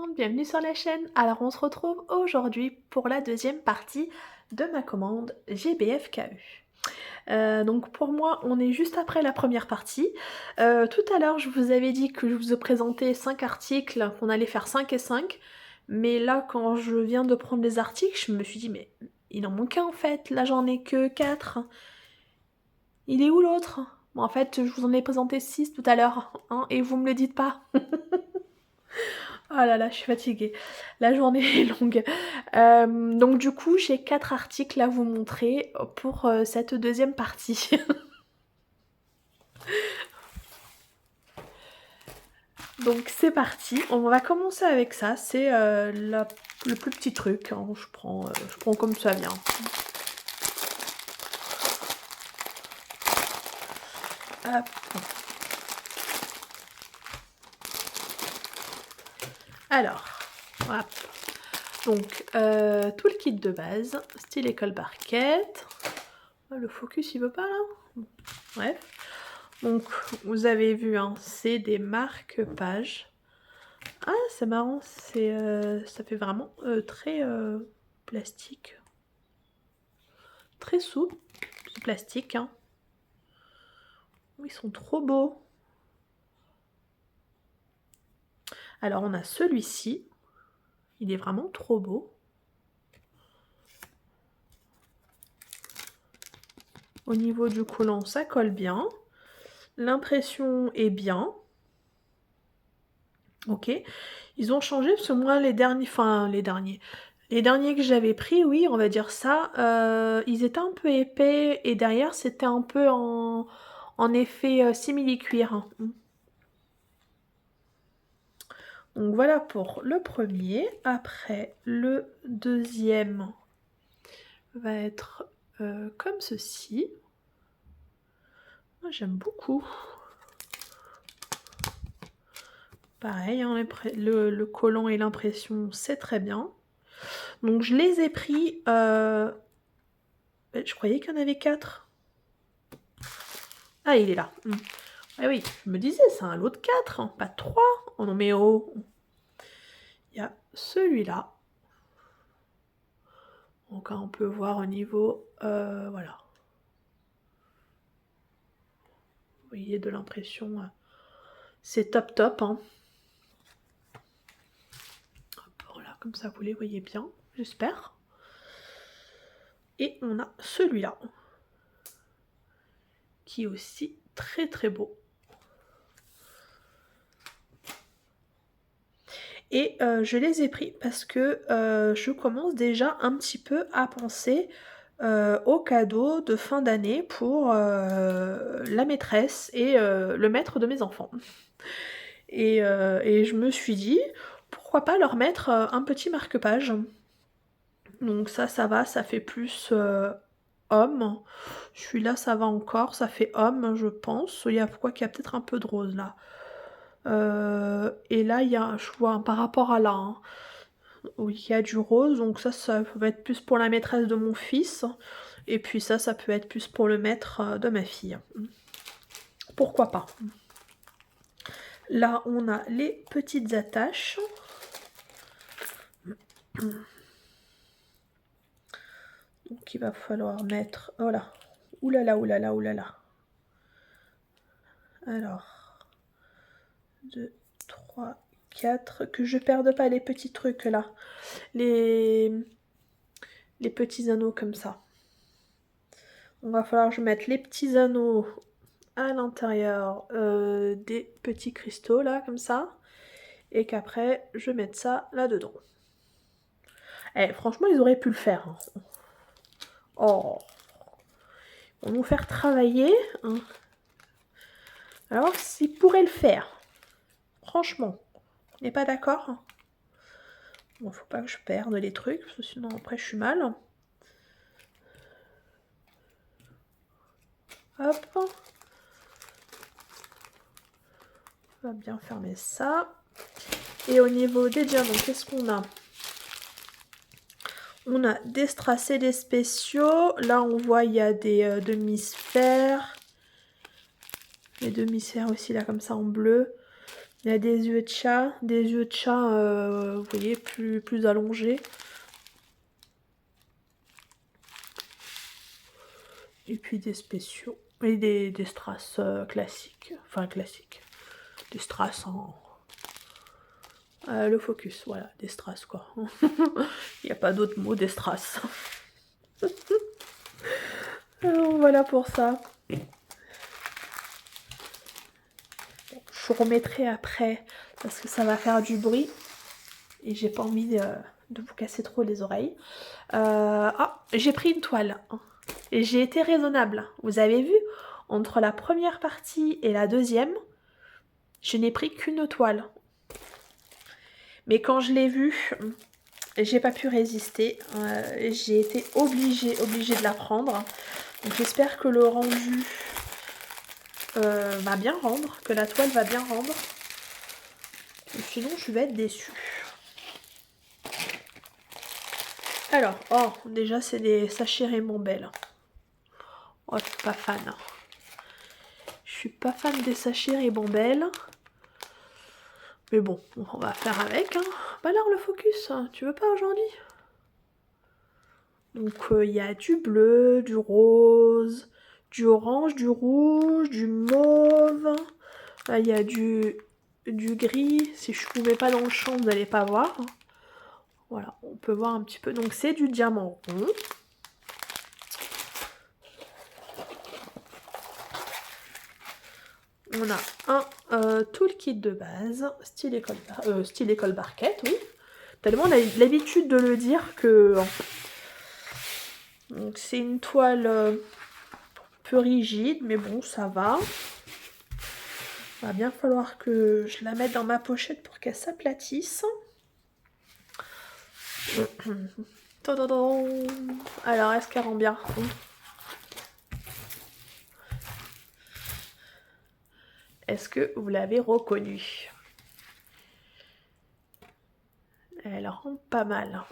monde, bienvenue sur la chaîne. Alors on se retrouve aujourd'hui pour la deuxième partie de ma commande GBFKE. Donc pour moi on est juste après la première partie. Tout à l'heure je vous avais dit que je vous ai présenté 5 articles, qu'on allait faire 5 et 5. Mais là quand je viens de prendre les articles, je me suis dit mais il en manque un en fait, là j'en ai que 4. Il est où l'autre? Bon en fait je vous en ai présenté 6 tout à l'heure, hein, et vous me le dites pas. Oh là là, je suis fatiguée. La journée est longue. Donc du coup, j'ai 4 articles à vous montrer pour cette deuxième partie. Donc c'est parti, on va commencer avec ça. C'est le plus petit truc, hein. Je prends comme ça vient. Hop. Alors, hop. Donc, tout le kit de base, style école barquette. Oh, le focus, il veut pas là? Bref. Donc, vous avez vu, hein, c'est des marque-pages. Ah, c'est marrant, ça fait vraiment très plastique. Très souple, ce plastique, hein. Oh, ils sont trop beaux. Alors, on a celui-ci. Il est vraiment trop beau. Au niveau du collant, ça colle bien. L'impression est bien. Ok. Ils ont changé parce que moi, les derniers que j'avais pris, oui, on va dire ça, ils étaient un peu épais et derrière, c'était un peu en effet simili-cuir, hein. Donc voilà pour le premier. Après, le deuxième va être comme ceci. Moi, j'aime beaucoup. Pareil, hein, le collant et l'impression, c'est très bien. Donc je les ai pris... je croyais qu'il y en avait 4. Ah, il est là. Ah oui, je me disais, c'est un lot de 4, hein, pas 3. Oh non mais oh. Il y a celui-là. Donc on peut voir au niveau... voilà. Vous voyez de l'impression... c'est top top, hein. Hop, voilà, comme ça vous les voyez bien, j'espère. Et on a celui-là. Qui est aussi très très beau. Et je les ai pris parce que je commence déjà un petit peu à penser au cadeau de fin d'année pour la maîtresse et le maître de mes enfants. Et je me suis dit, pourquoi pas leur mettre un petit marque-page. Donc ça va, ça fait plus homme. Celui-là, ça va encore, ça fait homme, je pense. Il y a pourquoi qu'il y a peut-être un peu de rose là. Et là, je vois par rapport à là, hein, oui, il y a du rose, donc ça peut être plus pour la maîtresse de mon fils. Et puis ça peut être plus pour le maître de ma fille. Pourquoi pas. Là, on a les petites attaches. Donc il va falloir mettre... Oh là. Oulala, oulala, oulala. Alors... 2, 3, 4... Que je perde pas les petits trucs là. Les petits anneaux comme ça. Donc il va falloir que je mette les petits anneaux à l'intérieur des petits cristaux là, comme ça. Et qu'après, je mette ça là-dedans. Eh, franchement, ils auraient pu le faire, hein. Oh, ils vont nous faire travailler, hein. Alors, s'ils pourraient le faire, franchement, on n'est pas d'accord? Bon, faut pas que je perde les trucs, parce que sinon après je suis mal. Hop. On va bien fermer ça. Et au niveau des diamants, qu'est-ce qu'on a? On a des strass et des spéciaux. Là, on voit il y a des demi-sphères. Les demi-sphères aussi, là, comme ça, en bleu. Il y a des yeux de chat, vous voyez, plus allongés. Et puis des spéciaux. Et des strass classiques. Enfin, classiques. Des strass en... le focus, voilà, des strass quoi. Il n'y a pas d'autre mot, des strass. Alors, voilà pour ça. Je remettrai après parce que ça va faire du bruit et j'ai pas envie de vous casser trop les oreilles. Ah, j'ai pris une toile et j'ai été raisonnable. Vous avez vu, entre la première partie et la deuxième, je n'ai pris qu'une toile. Mais quand je l'ai vue, j'ai pas pu résister. J'ai été obligée de la prendre. Donc j'espère que le rendu va bien rendre, que la toile va bien rendre. Sinon je vais être déçue. Alors, oh, déjà c'est des sachets Raymond Bell. Oh, je suis pas fan. Je suis pas fan des sachets Raymond Bell. Mais bon, on va faire avec. Hein. Bah alors le focus, tu veux pas aujourd'hui? Donc il y a du bleu, du rose, du orange, du rouge, du mauve. Là il y a du gris. Si je vous mets pas dans le champ, vous n'allez pas voir. Voilà, on peut voir un petit peu. Donc c'est du diamant rond. On a un toolkit de base, style école barquette, oui. Tellement on a l'habitude de le dire que... Donc c'est une toile peu rigide, mais bon, ça va. Il va bien falloir que je la mette dans ma pochette pour qu'elle s'aplatisse. Alors, est-ce qu'elle rend bien? Est-ce que vous l'avez reconnue? Elle rend pas mal.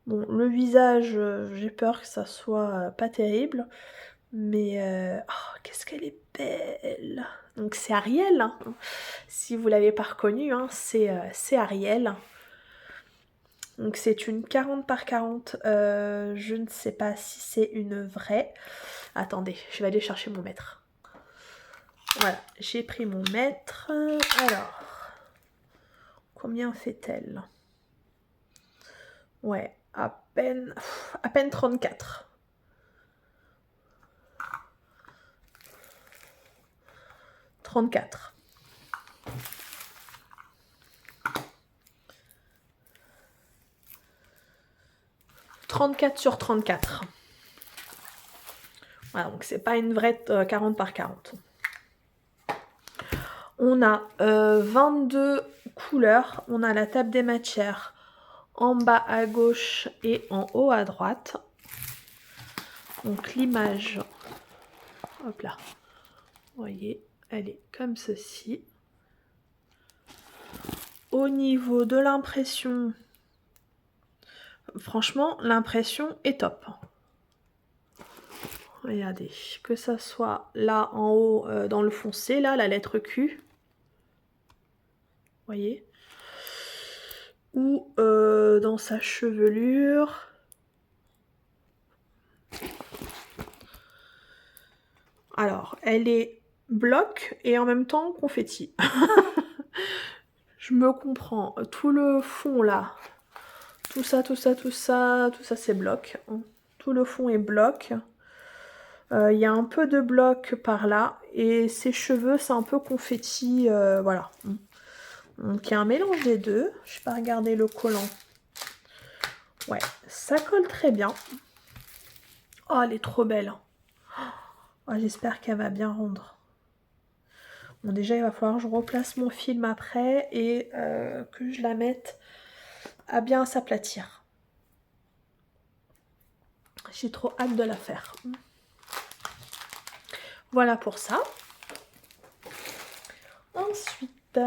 Bon, le visage, j'ai peur que ça soit pas terrible. Mais oh, qu'est-ce qu'elle est belle! Donc c'est Ariel, hein. Si vous l'avez pas reconnue, hein, c'est Ariel. Donc c'est une 40 par 40. Je ne sais pas si c'est une vraie. Attendez, je vais aller chercher mon mètre. Voilà, j'ai pris mon mètre. Alors, combien fait-elle? Ouais, à peine 34. 34. 34 sur 34. Voilà, donc c'est pas une vraie 40 par 40. On a 22 couleurs. On a la table des matières en bas à gauche et en haut à droite. Donc l'image, hop là, vous voyez, elle est comme ceci. Au niveau de l'impression, franchement, l'impression est top. Regardez, que ça soit là en haut dans le foncé, là, la lettre Q. Vous voyez? Ou dans sa chevelure. Alors, elle est bloc et en même temps confetti. Je me comprends. Tout le fond là, tout ça c'est bloc. Tout le fond est bloc. Il y a un peu de bloc par là et ses cheveux c'est un peu confetti, voilà. Donc il y a un mélange des deux. Je vais pas regarder le collant. Ouais, ça colle très bien. Oh, elle est trop belle. Oh, j'espère qu'elle va bien rendre. Bon, déjà il va falloir que je replace mon film après et que je la mette à bien s'aplatir. J'ai trop hâte de la faire. Voilà pour ça. Ensuite,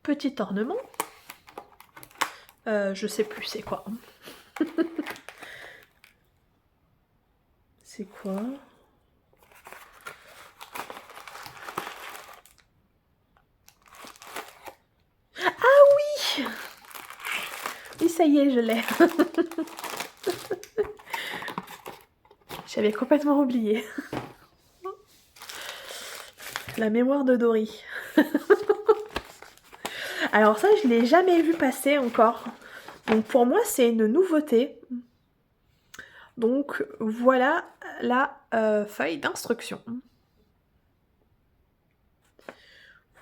petit ornement. Je sais plus c'est quoi. C'est quoi? ça y est, je l'ai. J'avais complètement oublié. La mémoire de Dory. Alors ça, je l'ai jamais vu passer encore. Donc pour moi, c'est une nouveauté. Donc voilà la feuille d'instruction.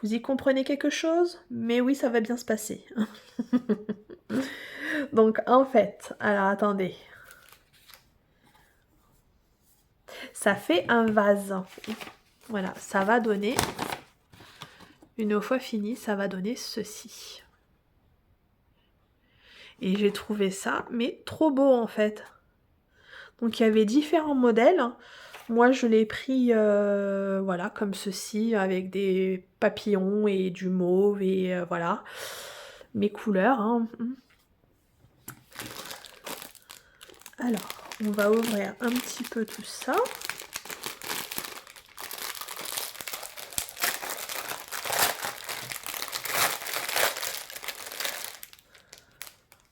Vous y comprenez quelque chose? Mais oui, ça va bien se passer. Donc en fait, alors attendez. Ça fait un vase. Voilà, ça va donner, une fois fini, ça va donner ceci. Et j'ai trouvé ça, mais trop beau en fait. Donc il y avait différents modèles. Moi je l'ai pris voilà, comme ceci, avec des papillons et du mauve et voilà, mes couleurs. Hein. Alors, on va ouvrir un petit peu tout ça.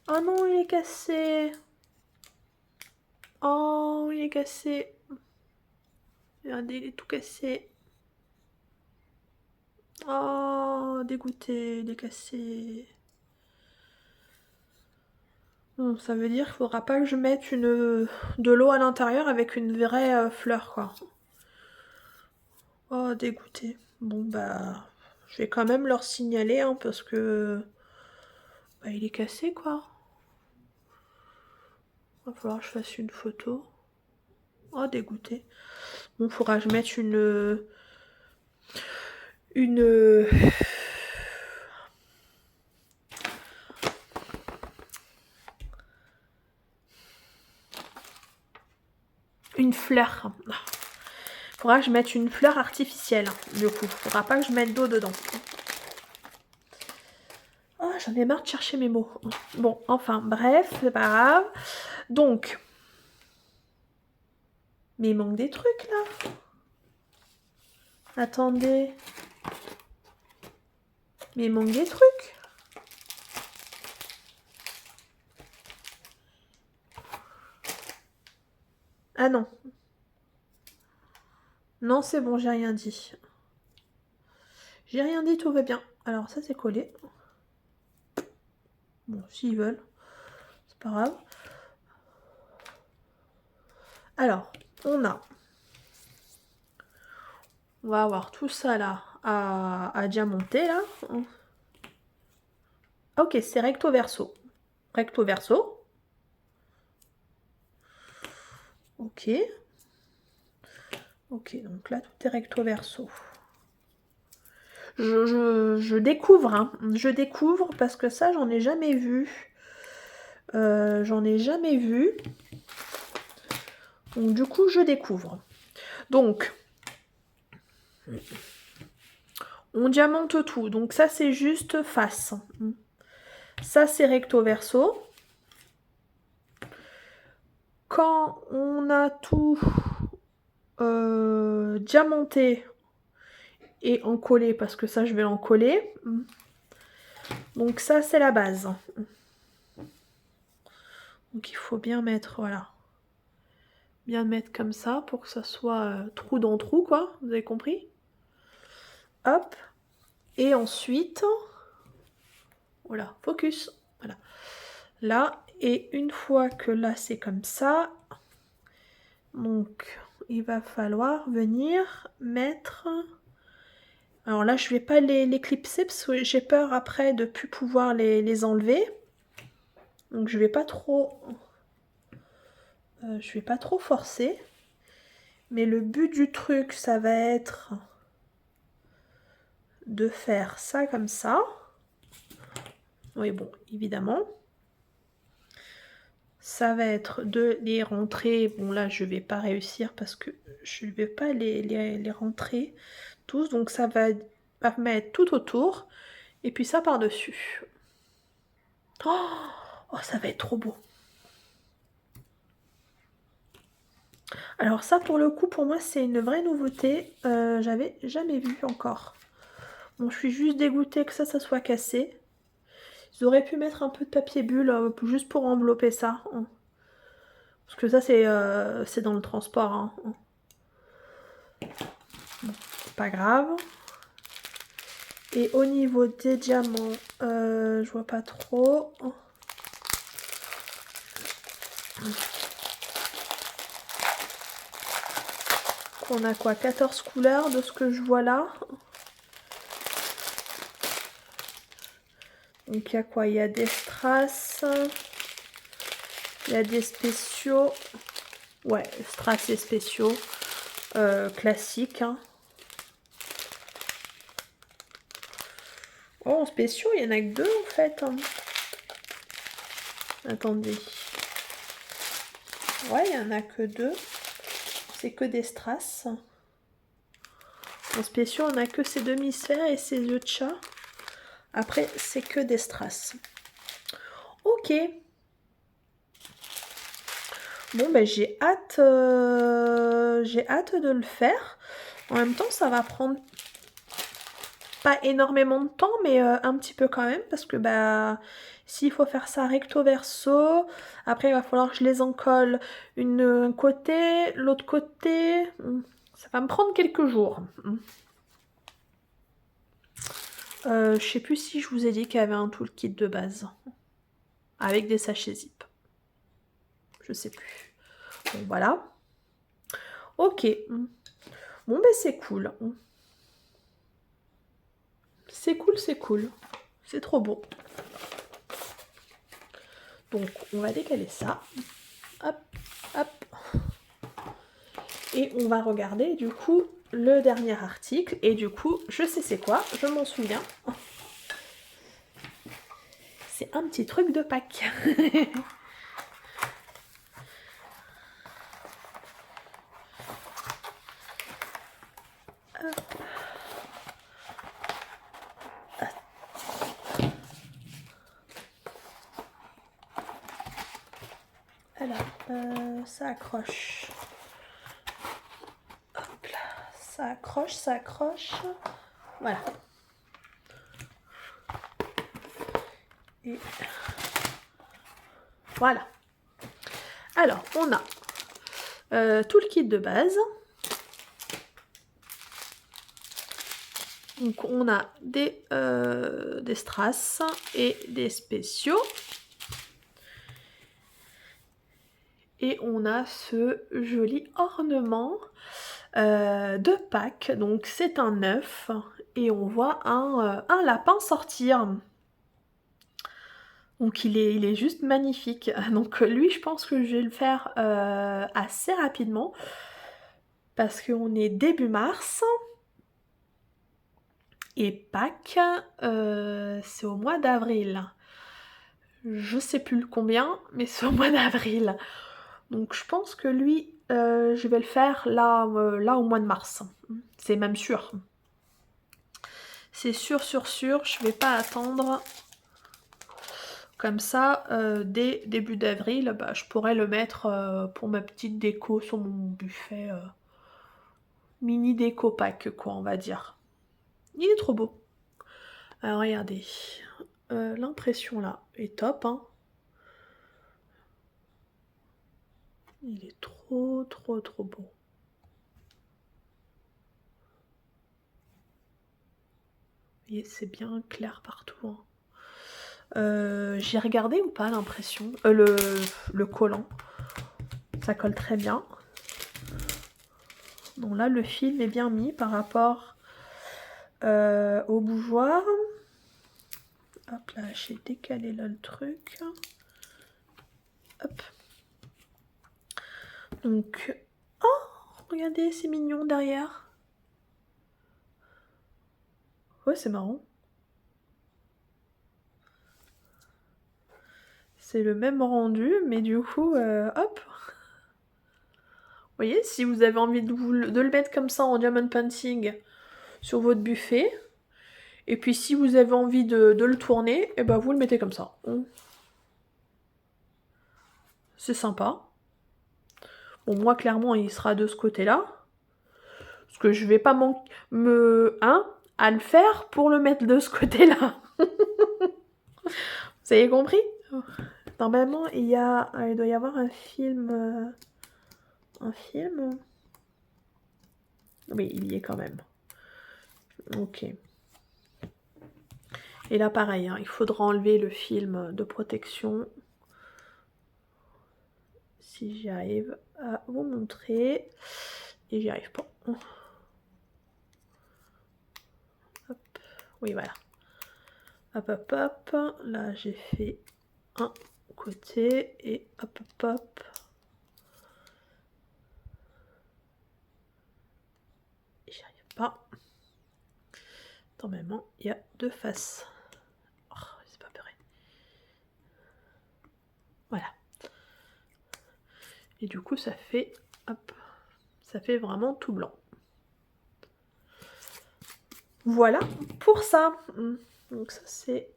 Oh non, il est cassé. Oh, il est cassé. Regardez, il est tout cassé. Oh, dégoûté, il est cassé. Bon, ça veut dire qu'il faudra pas que je mette de l'eau à l'intérieur avec une vraie fleur, quoi. Oh, dégoûté. Bon, bah, je vais quand même leur signaler, hein, parce que bah, il est cassé, quoi. Va falloir que je fasse une photo. Oh, dégoûté. Bon, faudra que je mette une fleur. Faudra que je mette une fleur artificielle, du coup. Faudra pas que je mette d'eau dedans. Oh, j'en ai marre de chercher mes mots. Bon, enfin, bref, c'est pas grave. Donc, mais il manque des trucs, là. Attendez. Mais il manque des trucs. Ah non. Non, c'est bon, j'ai rien dit. J'ai rien dit, tout va bien. Alors, ça, c'est collé. Bon, s'ils veulent. C'est pas grave. Alors, on va avoir tout ça, là, à diamanter, là. Ok, c'est recto verso. Recto verso. Ok. Ok, donc là, tout est recto verso. Je découvre, hein. Je découvre parce que ça, j'en ai jamais vu. J'en ai jamais vu. Donc, du coup, je découvre. Donc, on diamante tout. Donc, ça, c'est juste face. Ça, c'est recto verso. Quand on a tout diamanté et encollé, parce que ça, je vais l'encoller. Donc, ça, c'est la base. Donc, il faut bien mettre, voilà. Bien mettre comme ça pour que ça soit trou dans trou, quoi. Vous avez compris? Hop. Et ensuite, voilà, focus. Voilà. Là, et une fois que là, c'est comme ça, donc, il va falloir venir mettre... Alors là, je vais pas les clipser parce que j'ai peur après de plus pouvoir les enlever. Donc, je vais pas trop... je vais pas trop forcer. Mais le but du truc, ça va être de faire ça comme ça. Oui, bon, évidemment. Ça va être de les rentrer. Bon, là, je vais pas réussir parce que je ne vais pas les rentrer tous. Donc, ça va mettre tout autour. Et puis ça par-dessus. Oh, ça va être trop beau. Alors ça, pour le coup, pour moi, c'est une vraie nouveauté. J'avais jamais vu encore. Bon, je suis juste dégoûtée que ça soit cassé. Ils auraient pu mettre un peu de papier bulle juste pour envelopper ça. Parce que ça, c'est dans le transport. Hein. Bon, pas grave. Et au niveau des diamants, je vois pas trop. On a quoi, 14 couleurs de ce que je vois là. Donc il y a quoi? Il y a des strass. Il y a des spéciaux. Ouais, strass et spéciaux. Classiques. Hein. Oh, en spéciaux, il y en a que 2 en fait. Hein. Attendez. Ouais, il y en a que 2. C'est que des strass. En spéciaux, on a que ces demi-sphères et ces yeux de chat. Après, c'est que des strass. Ok. Bon, ben j'ai hâte de le faire. En même temps, ça va prendre pas énormément de temps, mais un petit peu quand même, parce que bah s'il faut faire ça recto verso, après il va falloir que je les encolle un côté, l'autre côté. Ça va me prendre quelques jours. Je sais plus si je vous ai dit qu'il y avait un toolkit de base avec des sachets zip. Je sais plus. Bon voilà. Ok. Bon ben c'est cool. C'est cool, c'est cool. C'est trop beau. Donc on va décaler ça. Hop, hop. Et on va regarder du coup le dernier article. Et du coup, je sais c'est quoi, je m'en souviens. C'est un petit truc de Pâques. Alors, ça accroche. Hop là, ça accroche, ça accroche. Voilà. Et voilà. Alors, on a tout le kit de base. Donc, on a des strass et des spéciaux. Et on a ce joli ornement de Pâques. Donc c'est un œuf et on voit un lapin sortir. Donc il est juste magnifique. Donc lui, je pense que je vais le faire assez rapidement parce qu'on est début mars. Et Pâques, c'est au mois d'avril. Je sais plus le combien, mais c'est au mois d'avril. Donc je pense que lui, je vais le faire là au mois de mars. C'est même sûr. C'est sûr, je vais pas attendre. Comme ça, dès début d'avril, bah, je pourrais le mettre pour ma petite déco sur mon buffet. Mini déco Pâques, quoi, on va dire. Il est trop beau. Alors regardez, l'impression là est top. Hein. Il est trop beau. Et c'est bien clair partout. Hein. J'ai regardé ou pas l'impression, le collant. Ça colle très bien. Donc là, le film est bien mis par rapport au bougeoir. Hop là, j'ai décalé là le truc. Hop. Donc, oh, regardez, c'est mignon derrière. Ouais, c'est marrant. C'est le même rendu, mais du coup, hop. Vous voyez, si vous avez envie de le mettre comme ça en diamond painting sur votre buffet, et puis si vous avez envie de le tourner, et ben vous le mettez comme ça. C'est sympa. Bon, moi, clairement, il sera de ce côté-là. Parce que je vais pas à le faire pour le mettre de ce côté-là. Vous avez compris? Normalement, il doit y avoir un film... un film? Oui, il y est quand même. Ok. Et là, pareil, hein, il faudra enlever le film de protection. Si j'y arrive à vous montrer. Et j'y arrive pas. Hop. Oui, voilà. Hop, hop, hop. Là, j'ai fait un côté. Et hop, hop, hop. Et j'y arrive pas. Normalement, il y a deux faces. Oh, c'est pas pareil. Voilà. Et du coup, ça fait... Hop. Ça fait vraiment tout blanc. Voilà pour ça. Donc ça c'est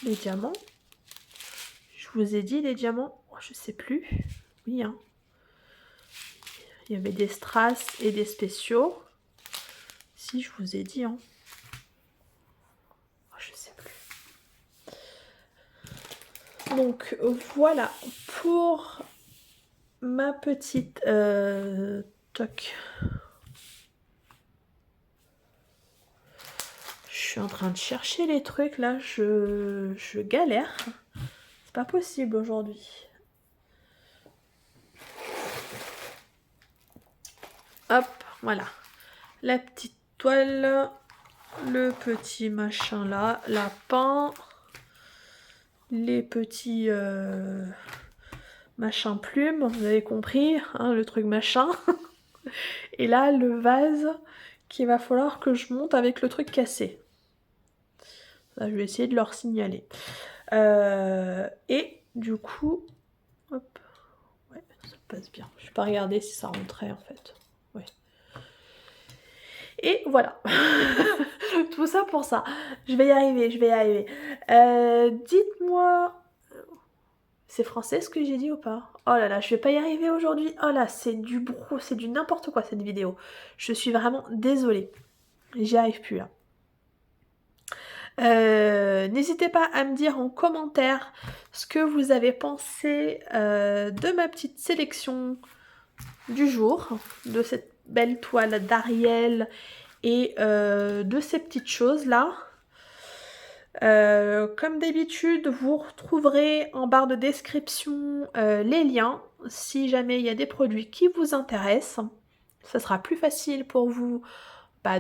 les diamants. Je vous ai dit les diamants. Oh, je sais plus. Oui, hein. Il y avait des strass et des spéciaux. Si je vous ai dit, hein. Oh, je sais plus. Donc voilà pour ma petite toc. Je suis en train de chercher les trucs là, je galère. C'est pas possible aujourd'hui. Hop, voilà. La petite toile, le petit machin là, lapin, les petits machins plumes, vous avez compris, hein, le truc machin. Et là, le vase qu'il va falloir que je monte avec le truc cassé. Là, je vais essayer de leur signaler. Et du coup, hop, ouais, ça passe bien. Je vais pas regarder si ça rentrait en fait. Ouais. Et voilà. Tout ça pour ça. Je vais y arriver, je vais y arriver. Dites-moi... C'est français ce que j'ai dit ou pas? Oh là là, je vais pas y arriver aujourd'hui. Oh là, c'est du brou, c'est du n'importe quoi cette vidéo. Je suis vraiment désolée. J'y arrive plus là. N'hésitez pas à me dire en commentaire ce que vous avez pensé de ma petite sélection du jour, de cette belle toile d'Ariel et de ces petites choses là. Comme d'habitude, vous retrouverez en barre de description les liens si jamais il y a des produits qui vous intéressent. Ça sera plus facile pour vous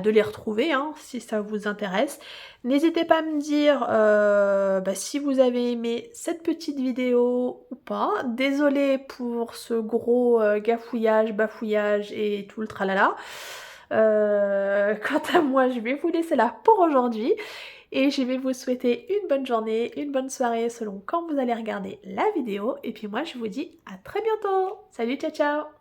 de les retrouver hein, si ça vous intéresse. N'hésitez pas à me dire si vous avez aimé cette petite vidéo ou pas. Désolée pour ce gros gafouillage, bafouillage et tout le tralala. Quant à moi, je vais vous laisser là pour aujourd'hui. Et je vais vous souhaiter une bonne journée, une bonne soirée selon quand vous allez regarder la vidéo. Et puis moi, je vous dis à très bientôt. Salut, ciao, ciao!